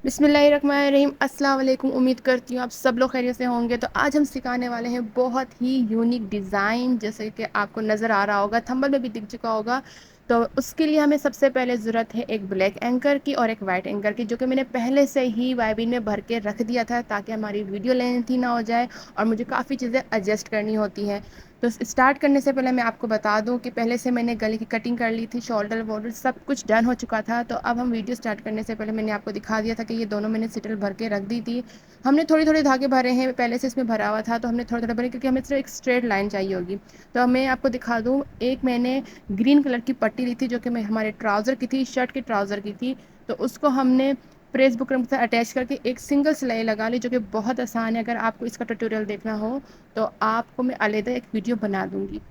बिस्मिल्लाहिर्रहमानिर्रहीम। अस्सलाम वालेकुम। उम्मीद करती हूँ आप सब लोग खैरियत से होंगे। तो आज हम सिखाने वाले हैं बहुत ही यूनिक डिज़ाइन, जैसे कि आपको नज़र आ रहा होगा, थंबनेल में भी दिख चुका होगा। तो उसके लिए हमें सबसे पहले ज़रूरत है एक ब्लैक एंकर की और एक वाइट एंकर की, जो कि मैंने पहले से ही वाइबिन में भर के रख दिया था ताकि हमारी वीडियो लेंथी ना हो जाए और मुझे काफ़ी चीज़ें एडजस्ट करनी होती हैं। तो स्टार्ट करने से पहले मैं आपको बता दूं कि पहले से मैंने गले की कटिंग कर ली थी, शोल्डर वोल्डर सब कुछ डन हो चुका था। तो अब हम वीडियो स्टार्ट करने से पहले मैंने आपको दिखा दिया था कि ये दोनों मैंने सिटल भर के रख दी थी। हमने थोड़ी थोड़ी धागे भरे हैं, पहले से इसमें भरा हुआ था तो हमने थोड़े थोड़े भरे क्योंकि हमें सिर्फ एक स्ट्रेट लाइन चाहिए होगी। तो मैं आपको दिखा दूँ, एक मैंने ग्रीन कलर की पट्टी ली थी जो कि मैं हमारे ट्राउज़र की थी, शर्ट के ट्राउज़र की थी। तो उसको हमने प्रेस बुकरम से अटैच करके एक सिंगल सिलाई लगा ली, जो कि बहुत आसान है। अगर आपको इसका ट्यूटोरियल देखना हो तो आपको मैं अलग एक वीडियो बना दूंगी।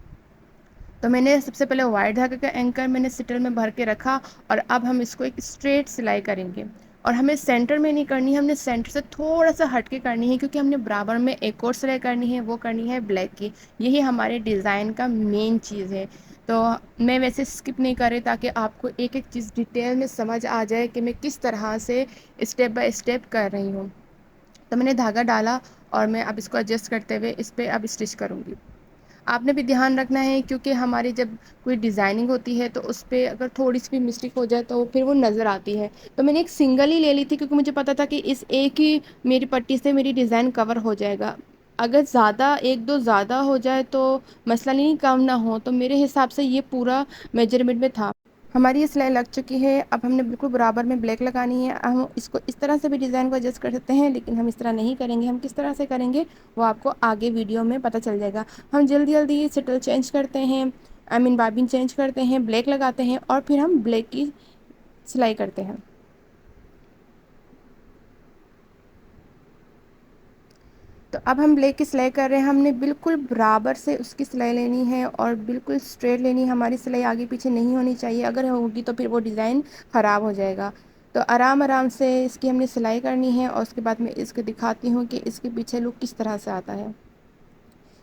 तो मैंने सबसे पहले वाइट धागे का एंकर मैंने सिटल में भर के रखा और अब हम इसको एक स्ट्रेट सिलाई करेंगे। और हमें सेंटर में नहीं करनी है, हमने सेंटर से थोड़ा सा हट के करनी है क्योंकि हमने बराबर में एक और सिलाई करनी है, वो करनी है ब्लैक की। यही हमारे डिज़ाइन का मेन चीज़ है। तो मैं वैसे स्किप नहीं कर रही ताकि आपको एक एक चीज़ डिटेल में समझ आ जाए कि मैं किस तरह से स्टेप बाय स्टेप कर रही हूँ। तो मैंने धागा डाला और मैं अब इसको एडजस्ट करते हुए इस पर अब स्टिच करूँगी। आपने भी ध्यान रखना है क्योंकि हमारी जब कोई डिज़ाइनिंग होती है तो उस पर अगर थोड़ी सी भी मिस्टेक हो जाए तो फिर वो नज़र आती है। तो मैंने एक सिंगल ही ले ली थी क्योंकि मुझे पता था कि इस एक ही मेरी पट्टी से मेरी डिज़ाइन कवर हो जाएगा। अगर ज़्यादा एक दो ज़्यादा हो जाए तो मसला नहीं, कम ना हो। तो मेरे हिसाब से ये पूरा मेजरमेंट में था। हमारी ये सिलाई लग चुकी है, अब हमने बिल्कुल बराबर में ब्लैक लगानी है। हम इसको इस तरह से भी डिज़ाइन को एडजस्ट कर सकते हैं, लेकिन हम इस तरह नहीं करेंगे। हम किस तरह से करेंगे वो आपको आगे वीडियो में पता चल जाएगा। हम जल्दी जल्दी सिटल चेंज करते हैं, आई मीन बाबिन चेंज करते हैं, ब्लैक लगाते हैं और फिर हम ब्लैक की सिलाई करते हैं। तो अब हम ब्लैक की सिलाई कर रहे हैं। हमने बिल्कुल बराबर से उसकी सिलाई लेनी है और बिल्कुल स्ट्रेट लेनी है। हमारी सिलाई आगे पीछे नहीं होनी चाहिए, अगर होगी तो फिर वो डिज़ाइन ख़राब हो जाएगा। तो आराम आराम से इसकी हमने सिलाई करनी है और उसके बाद मैं इसको दिखाती हूँ कि इसके पीछे लुक किस तरह से आता है।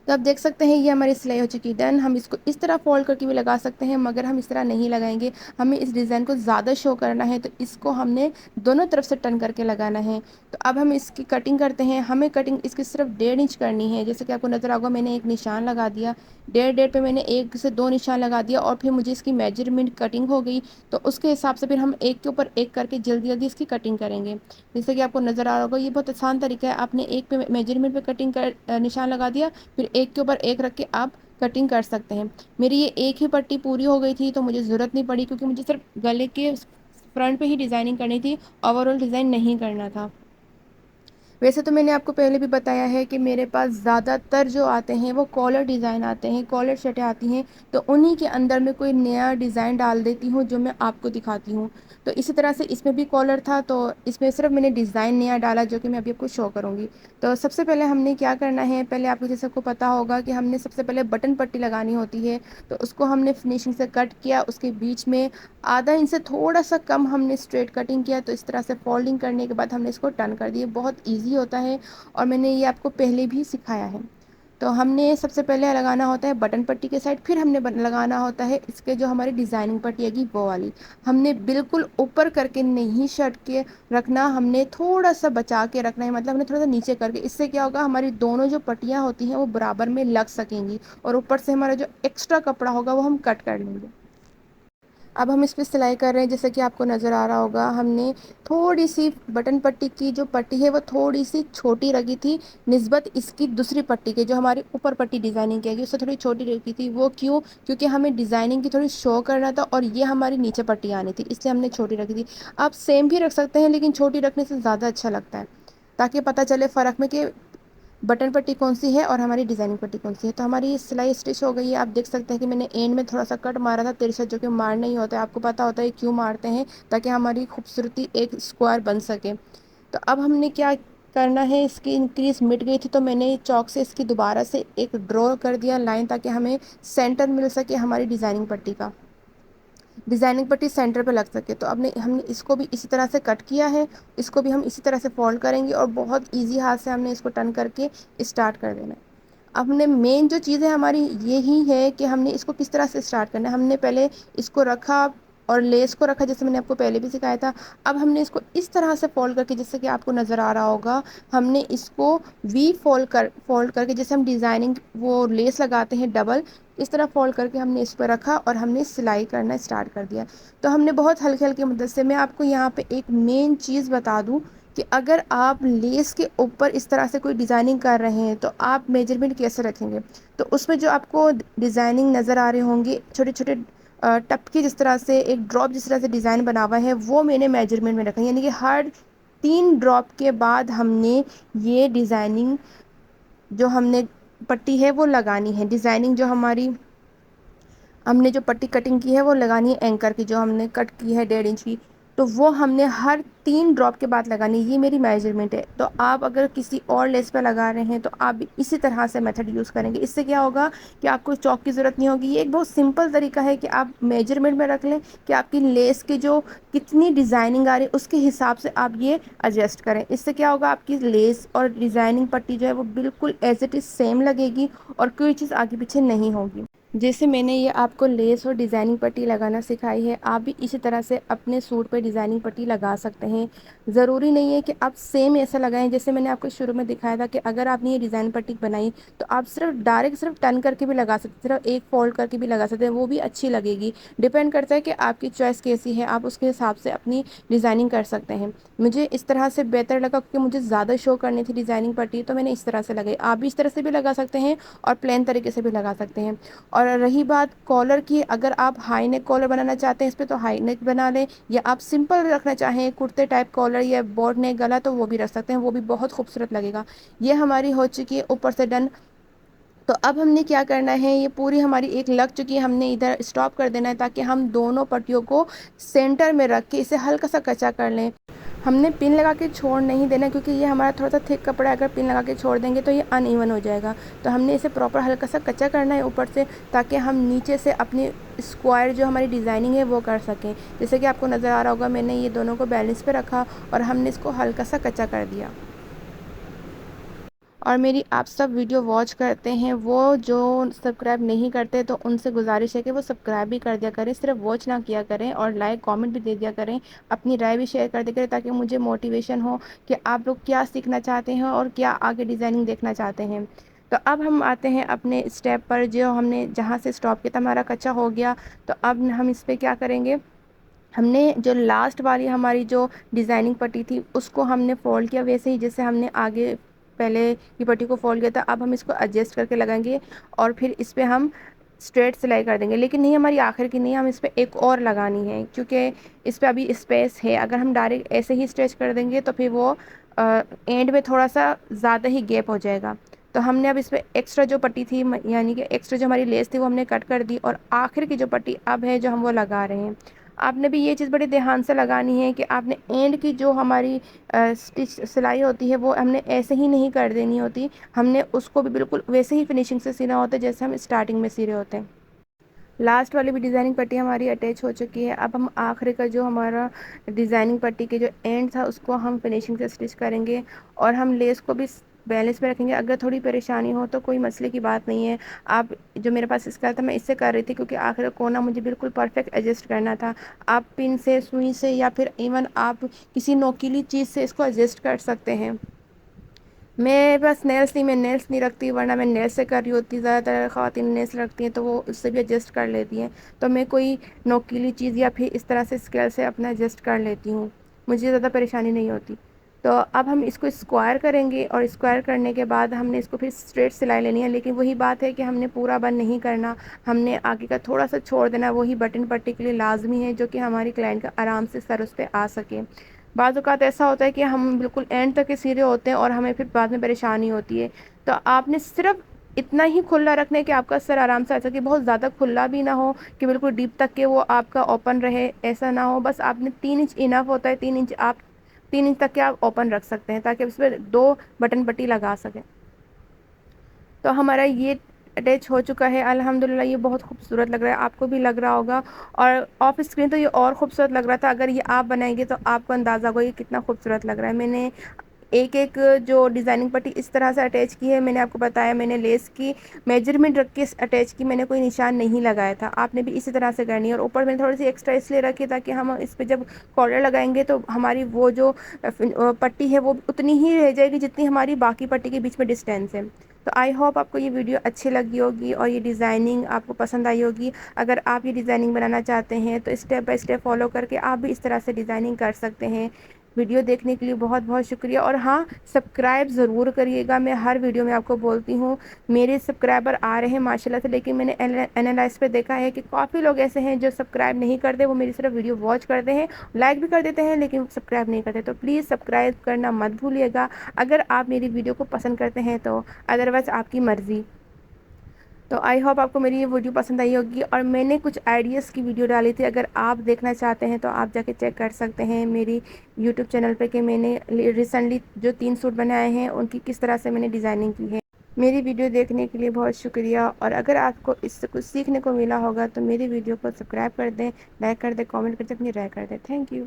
तो आप देख सकते हैं ये हमारी सिलाई हो चुकी है डन। हम इसको इस तरह फोल्ड करके भी लगा सकते हैं, मगर हम इस तरह नहीं लगाएंगे। हमें इस डिज़ाइन को ज़्यादा शो करना है तो इसको हमने दोनों तरफ से टर्न करके लगाना है। तो अब हम इसकी कटिंग करते हैं। हमें कटिंग इसकी सिर्फ 1.5 इंच करनी है। जैसे कि आपको नज़र आएगा, मैंने एक निशान लगा दिया, 1.5 पे मैंने 1 से 2 निशान लगा दिया और फिर मुझे इसकी मेजरमेंट कटिंग हो गई। तो उसके हिसाब से फिर हम एक के ऊपर एक करके जल्दी जल्दी इसकी कटिंग करेंगे। जैसे कि आपको नज़र आ रहा होगा, ये बहुत आसान तरीका है। आपने एक पे मेजरमेंट पे कटिंग कर निशान लगा दिया, फिर एक के ऊपर एक रख के आप कटिंग कर सकते हैं। मेरी ये एक ही पट्टी पूरी हो गई थी तो मुझे ज़रूरत नहीं पड़ी, क्योंकि मुझे सिर्फ गले के फ्रंट पे ही डिज़ाइनिंग करनी थी, ओवरऑल डिज़ाइन नहीं करना था। वैसे तो मैंने आपको पहले भी बताया है कि मेरे पास ज़्यादातर जो आते हैं वो कॉलर डिज़ाइन आते हैं, कॉलर शर्टें आती हैं। तो उन्हीं के अंदर मैं कोई नया डिज़ाइन डाल देती हूँ जो मैं आपको दिखाती हूँ। तो इसी तरह से इसमें भी कॉलर था, तो इसमें सिर्फ मैंने डिज़ाइन नया डाला जो कि मैं अभी आपको शो करूँगी। तो सबसे पहले हमने क्या करना है, पहले आपको जैसे को पता होगा कि हमने सबसे पहले बटन पट्टी लगानी होती है। तो उसको हमने फिनिशिंग से कट किया, उसके बीच में आधा इंच से थोड़ा सा कम हमने स्ट्रेट कटिंग किया। तो इस तरह से फोल्डिंग करने के बाद हमने इसको टर्न कर दिया। बहुत इजी होता है और मैंने ये आपको पहले भी सिखाया है। तो हमने सबसे पहले लगाना होता है बटन पट्टी के साइड, फिर हमने लगाना होता है इसके जो हमारी डिज़ाइनिंग पट्टी है वो वाली। हमने बिल्कुल ऊपर करके नहीं शर्ट के रखना, हमने थोड़ा सा बचा के रखना है, मतलब हमने थोड़ा सा नीचे करके। इससे क्या होगा, हमारी दोनों जो पट्टियाँ होती हैं वो बराबर में लग सकेंगी और ऊपर से हमारा जो एक्स्ट्रा कपड़ा होगा वो हम कट कर लेंगे। अब हम इस पर सिलाई कर रहे हैं। जैसे कि आपको नज़र आ रहा होगा, हमने थोड़ी सी बटन पट्टी की जो पट्टी है वो थोड़ी सी छोटी रखी थी निस्बत इसकी दूसरी पट्टी के, जो हमारी ऊपर पट्टी डिज़ाइनिंग की है उससे थोड़ी छोटी रखी थी। वो क्यों? क्योंकि हमें डिज़ाइनिंग की थोड़ी शो करना था और ये हमारी नीचे पट्टी आनी थी, इसलिए हमने छोटी रखी थी। आप सेम भी रख सकते हैं, लेकिन छोटी रखने से ज़्यादा अच्छा लगता है ताकि पता चले फ़र्क में कि बटन पट्टी कौन सी है और हमारी डिज़ाइनिंग पट्टी कौन सी है। तो हमारी सिलाई स्टिच हो गई है। आप देख सकते हैं कि मैंने एंड में थोड़ा सा कट मारा था तिरछा, जो कि मारना ही होता है। आपको पता होता है क्यों मारते हैं, ताकि हमारी खूबसूरती एक स्क्वायर बन सके। तो अब हमने क्या करना है, इसकी इंक्रीज मिट गई थी तो मैंने चौक से इसकी दोबारा से एक ड्रॉ कर दिया लाइन, ताकि हमें सेंटर मिल सके हमारी डिज़ाइनिंग पट्टी का, डिज़ाइनिंग पट्टी सेंटर पे लग सके। तो अब हमने इसको भी इसी तरह से कट किया है, इसको भी हम इसी तरह से फोल्ड करेंगे और बहुत इजी हाथ से हमने इसको टर्न करके स्टार्ट कर देना है। अब हमने मेन जो चीज़ है हमारी यही है कि हमने इसको किस तरह से स्टार्ट करना है। हमने पहले इसको रखा और लेस को रखा जैसे मैंने आपको पहले भी सिखाया था। अब हमने इसको इस तरह से फोल्ड करके, जैसे कि आपको नज़र आ रहा होगा, हमने इसको वी फोल्ड करके, जैसे हम डिज़ाइनिंग वो लेस लगाते हैं डबल, इस तरह फोल्ड करके हमने इस पर रखा और हमने सिलाई करना स्टार्ट कर दिया। तो हमने बहुत हल्के हल्के मदद से, मैं आपको यहाँ पे एक मेन चीज़ बता दूँ कि अगर आप लेस के ऊपर इस तरह से कोई डिज़ाइनिंग कर रहे हैं तो आप मेजरमेंट कैसे रखेंगे। तो उसमें जो आपको डिज़ाइनिंग नज़र आ रहे होंगे छोटे छोटे टपके, जिस तरह से एक ड्रॉप जिस तरह से डिज़ाइन बना हुआ है, वो मैंने मेजरमेंट में रखा है, यानी कि हर 3 ड्रॉप के बाद हमने ये डिज़ाइनिंग जो हमने पट्टी है वो लगानी है। डिज़ाइनिंग जो हमारी हमने जो पट्टी कटिंग की है वो लगानी है, एंकर की जो हमने कट की है 1.5 इंच की, तो वो हमने हर 3 ड्रॉप के बाद लगानी है। ये मेरी मेजरमेंट है। तो आप अगर किसी और लेस पे लगा रहे हैं तो आप भी इसी तरह से मेथड यूज़ करेंगे। इससे क्या होगा कि आपको चौक की ज़रूरत नहीं होगी। ये एक बहुत सिंपल तरीका है कि आप मेजरमेंट में रख लें कि आपकी लेस की जो कितनी डिज़ाइनिंग आ रही है उसके हिसाब से आप ये एडजस्ट करें। इससे क्या होगा, आपकी लेस और डिज़ाइनिंग पट्टी जो है वो बिल्कुल एज इट इज़ सेम लगेगी और कोई चीज़ आगे पीछे नहीं होगी। जैसे मैंने ये आपको लेस और डिज़ाइनिंग पट्टी लगाना सिखाई है, आप भी इसी तरह से अपने सूट पे डिज़ाइनिंग पट्टी लगा सकते हैं। ज़रूरी नहीं है कि आप सेम ऐसा लगाएं। जैसे मैंने आपको शुरू में दिखाया था कि अगर आपने ये डिज़ाइन पट्टी बनाई तो आप सिर्फ डायरेक्ट सिर्फ टर्न करके भी लगा सकते हैं, सिर्फ एक फोल्ड करके भी लगा सकते हैं, वो भी अच्छी लगेगी। डिपेंड करता है कि आपकी चॉइस कैसी है, आप उसके हिसाब से अपनी डिज़ाइनिंग कर सकते हैं। मुझे इस तरह से बेहतर लगा क्योंकि मुझे ज़्यादा शो करनी थी डिज़ाइनिंग पट्टी, तो मैंने इस तरह से लगाई। आप भी इस तरह से भी लगा सकते हैं और प्लेन तरीके से भी लगा सकते हैं। और रही बात कॉलर की, अगर आप हाई नेक कॉलर बनाना चाहते हैं इस पर तो हाई नेक बना लें, या आप सिंपल रखना चाहें कुर्ते टाइप कॉलर या बोट नेक गला तो वो भी रख सकते हैं, वो भी बहुत खूबसूरत लगेगा। ये हमारी हो चुकी है ऊपर से डन। तो अब हमने क्या करना है, ये पूरी हमारी एक लग चुकी है, हमने इधर स्टॉप कर देना है ताकि हम दोनों पट्टियों को सेंटर में रख के इसे हल्का सा कच्चा कर लें। हमने पिन लगा के छोड़ नहीं देना क्योंकि ये हमारा थोड़ा सा थिक कपड़ा है, अगर पिन लगा के छोड़ देंगे तो ये अनइवन हो जाएगा। तो हमने इसे प्रॉपर हल्का सा कच्चा करना है ऊपर से, ताकि हम नीचे से अपनी स्क्वायर जो हमारी डिज़ाइनिंग है वो कर सकें। जैसे कि आपको नज़र आ रहा होगा, मैंने ये दोनों को बैलेंस पे रखा और हमने इसको हल्का सा कच्चा कर दिया। और मेरी आप सब वीडियो वॉच करते हैं, वो जो सब्सक्राइब नहीं करते तो उनसे गुजारिश है कि वो सब्सक्राइब भी कर दिया करें, सिर्फ वॉच ना किया करें, और लाइक कमेंट भी दे दिया करें, अपनी राय भी शेयर कर दिया करें ताकि मुझे मोटिवेशन हो कि आप लोग क्या सीखना चाहते हैं और क्या आगे डिज़ाइनिंग देखना चाहते हैं। तो अब हम आते हैं अपने स्टेप पर, जो हमने जहाँ से स्टॉप किया था हमारा कच्चा हो गया। तो अब हम इस पर क्या करेंगे, हमने जो लास्ट वाली हमारी जो डिज़ाइनिंग पट्टी थी उसको हमने फोल्ड किया वैसे ही जैसे हमने आगे पहले की पट्टी को फोल्ड किया था। अब हम इसको एडजस्ट करके लगाएंगे और फिर इस पर हम स्ट्रेट सिलाई कर देंगे, लेकिन नहीं हमारी आखिर की नहीं, हम इस पर एक और लगानी है क्योंकि इस पर अभी स्पेस है। अगर हम डायरेक्ट ऐसे ही स्ट्रेच कर देंगे तो फिर वो एंड में थोड़ा सा ज़्यादा ही गैप हो जाएगा। तो हमने अब इस पर एक्स्ट्रा जो पट्टी थी, यानी कि एक्स्ट्रा जो हमारी लेस थी वो हमने कट कर दी, और आखिर की जो पट्टी अब है जो हम वो लगा रहे हैं। आपने भी ये चीज़ बड़े ध्यान से लगानी है कि आपने एंड की जो हमारी स्टिच सिलाई होती है वो हमने ऐसे ही नहीं कर देनी होती, हमने उसको भी बिल्कुल वैसे ही फिनिशिंग से सीना होता है जैसे हम स्टार्टिंग में सी रहे होते हैं। लास्ट वाली भी डिज़ाइनिंग पट्टी हमारी अटैच हो चुकी है। अब हम आखिरी का जो हमारा डिज़ाइनिंग पट्टी के जो एंड था उसको हम फिनिशिंग से स्टिच करेंगे, और हम लेस को भी बैलेंस में रखेंगे। अगर थोड़ी परेशानी हो तो कोई मसले की बात नहीं है। आप जो मेरे पास इसका था मैं इससे कर रही थी क्योंकि आखिर कोना मुझे बिल्कुल परफेक्ट एडजस्ट करना था। आप पिन से, सुई से, या फिर इवन आप किसी नोकीली चीज़ से इसको एडजस्ट कर सकते हैं। मैं बस नेल्स नहीं, मैं नेल्स नहीं रखती, वरना मैं नेल्स से कर रही होती। ज़्यादातर ख़वातीन नेल्स रखती हैं तो वो उससे भी एडजस्ट कर लेती हैं। तो मैं कोई नोकीली चीज़ या फिर इस तरह से स्केल से अपना एडजस्ट कर लेती हूँ, मुझे ज़्यादा परेशानी नहीं होती। तो अब हम इसको स्क्वायर करेंगे, और स्क्वायर करने के बाद हमने इसको फिर स्ट्रेट सिलाई लेनी है। लेकिन वही बात है कि हमने पूरा बंद नहीं करना, हमने आगे का थोड़ा सा छोड़ देना। वही बटन पट्टी के लिए लाजमी है जो कि हमारी क्लाइंट का आराम से सर उस पर आ सके। बाज़ औक़ात ऐसा होता है कि हम बिल्कुल एंड तक के सीरे होते हैं और हमें फिर बाद में परेशानी होती है। तो आपने सिर्फ इतना ही खुला रखना है कि आपका सर आराम से आ सके, बहुत ज़्यादा खुला भी ना हो कि बिल्कुल डीप तक के वो आपका ओपन रहे, ऐसा ना हो। बस आपने 3 इंच इनफ होता है, 3 इंच आप 3 इंच तक के आप ओपन रख सकते हैं ताकि उस पर 2 बटन पट्टी लगा सकें। तो हमारा ये अटैच हो चुका है अल्हम्दुलिल्लाह। ये बहुत खूबसूरत लग रहा है, आपको भी लग रहा होगा, और ऑफ स्क्रीन तो ये और खूबसूरत लग रहा था। अगर ये आप बनाएंगे तो आपको अंदाज़ा होगा ये कितना खूबसूरत लग रहा है। मैंने एक एक जो डिज़ाइनिंग पट्टी इस तरह से अटैच की है। मैंने आपको बताया मैंने लेस की मेजरमेंट रख के अटैच की, मैंने कोई निशान नहीं लगाया था। आपने भी इसी तरह से करनी है। और ऊपर मैंने थोड़ी सी एक्स्ट्रा इसलिए रखी ताकि हम इस पर जब कॉलर लगाएंगे तो हमारी वो जो पट्टी है वो उतनी ही रह जाएगी जितनी हमारी बाकी पट्टी के बीच में डिस्टेंस है। तो आई होप आपको ये वीडियो अच्छी लगी होगी और ये डिज़ाइनिंग आपको पसंद आई होगी। अगर आप ये डिज़ाइनिंग बनाना चाहते हैं तो स्टेप बाय स्टेप फॉलो करके आप भी इस तरह से डिज़ाइनिंग कर सकते हैं। वीडियो देखने के लिए बहुत बहुत शुक्रिया। और हाँ, सब्सक्राइब ज़रूर करिएगा। मैं हर वीडियो में आपको बोलती हूँ मेरे सब्सक्राइबर आ रहे हैं माशाल्लाह से, लेकिन मैंने एनालाइज पे देखा है कि काफ़ी लोग ऐसे हैं जो सब्सक्राइब नहीं करते, वो मेरी सिर्फ वीडियो वॉच करते हैं, लाइक भी कर देते हैं लेकिन सब्सक्राइब नहीं करते। तो प्लीज़ सब्सक्राइब करना मत भूलिएगा अगर आप मेरी वीडियो को पसंद करते हैं तो, अदरवाइज़ आपकी मर्ज़ी। तो आई होप आपको मेरी ये वीडियो पसंद आई होगी। और मैंने कुछ आइडियाज़ की वीडियो डाली थी, अगर आप देखना चाहते हैं तो आप जाके चेक कर सकते हैं मेरी यूट्यूब चैनल पे कि मैंने रिसेंटली जो 3 सूट बनाए हैं उनकी किस तरह से मैंने डिज़ाइनिंग की है। मेरी वीडियो देखने के लिए बहुत शुक्रिया। और अगर आपको इससे कुछ सीखने को मिला होगा तो मेरी वीडियो को सब्सक्राइब कर दें, लाइक कर दें, कमेंट कर दें, अपनी राय कर दें। Thank you.